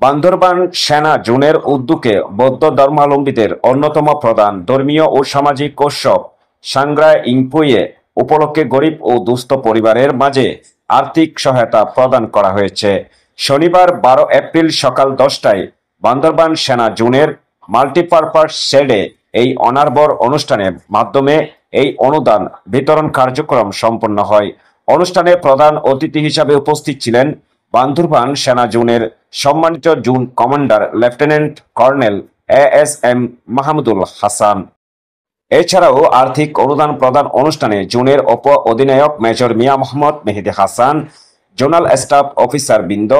বান্দরবান সেনা জোনের উদ্যোগে বৌদ্ধ ধর্মাবলম্বীদের অন্যতম প্রধান ধর্মীয় ও সামাজিক উৎসব সাংগ্রা ইংপুয়ে উপলক্ষে গরিব ও দুস্থ পরিবারের মাঝে আর্থিক সহায়তা প্রদান করা হয়েছে। শনিবার 12 এপ্রিল সকাল 10টায় বান্দরবান সেনা জোনের মাল্টিপারপাস শেডে এই অনারবর অনুষ্ঠানের মাধ্যমে এই অনুদান বিতরণ কার্যক্রম সম্পন্ন হয়। অনুষ্ঠানে প্রধান অতিথি হিসাবে উপস্থিত ছিলেন বান্দরবান সেনা জোনের সম্মানিত zone commander lieutenant colonel ASM Mahmudul Hasan. এছাড়াও আর্থিক অনুদান প্রদান অনুষ্ঠানে জোনের উপ অধিনায়ক মেজর মিয়া মোহাম্মদ মেহেদী হাসান, জোনাল স্টাফ অফিসার বৃন্দ,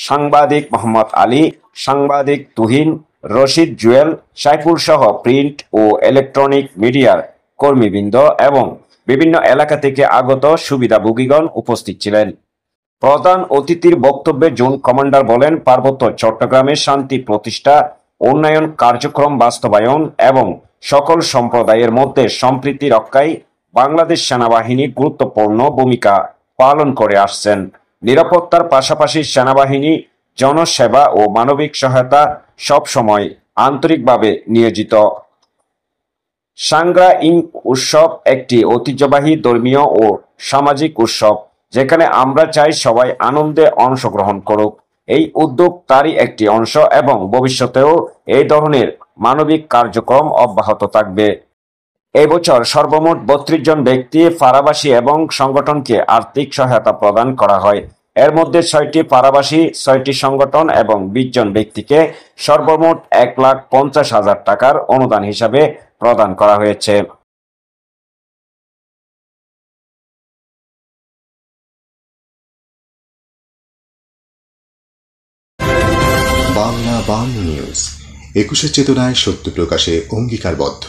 সাংবাদিক মোহাম্মদ আলী, সাংবাদিক তুহিন, রশিদ জুয়েল, সাইফুল সহ প্রিন্ট ও ইলেকট্রনিক মিডিয়ার কর্মীবৃন্দ এবং বিভিন্ন এলাকা থেকে আগত সুবিধাভোগীগণ উপস্থিত ছিলেন। প্রধান অতিথির বক্তব্যে জোন কমান্ডার বলেন, পার্বত্য চট্টগ্রামে শান্তি প্রতিষ্ঠা, উন্নয়ন কার্যক্রম বাস্তবায়ন এবং সকল সম্প্রদায়ের মধ্যে সম্প্রীতি রক্ষায় বাংলাদেশ সেনাবাহিনী গুরুত্বপূর্ণ ভূমিকা পালন করে আসছেন। নিরাপত্তার পাশাপাশি সেনাবাহিনী জনসেবা ও মানবিক সহায়তা সবসময় আন্তরিকভাবে নিয়োজিত। সাংগ্রা ইং উৎসব একটি ঐতিহ্যবাহী ধর্মীয় ও সামাজিক উৎসব, যেখানে আমরা চাই সবাই আনন্দে অংশগ্রহণ করুক। এই উদ্যোগ তারই একটি অংশ এবং ভবিষ্যতেও এই ধরনের মানবিক কার্যক্রম অব্যাহত থাকবে। এই বছর সর্বমোট 32 জন ব্যক্তি, পাড়াবাসী এবং সংগঠনকে আর্থিক সহায়তা প্রদান করা হয়। এর মধ্যে 6টি পাড়াবাসী, 6টি সংগঠন এবং 20 জন ব্যক্তিকে সর্বমোট 1,50,000 টাকার অনুদান হিসাবে প্রদান করা হয়েছে। বাংলা নিউজ 21 চেতনায় সত্য প্রকাশে অঙ্গীকারবদ্ধ।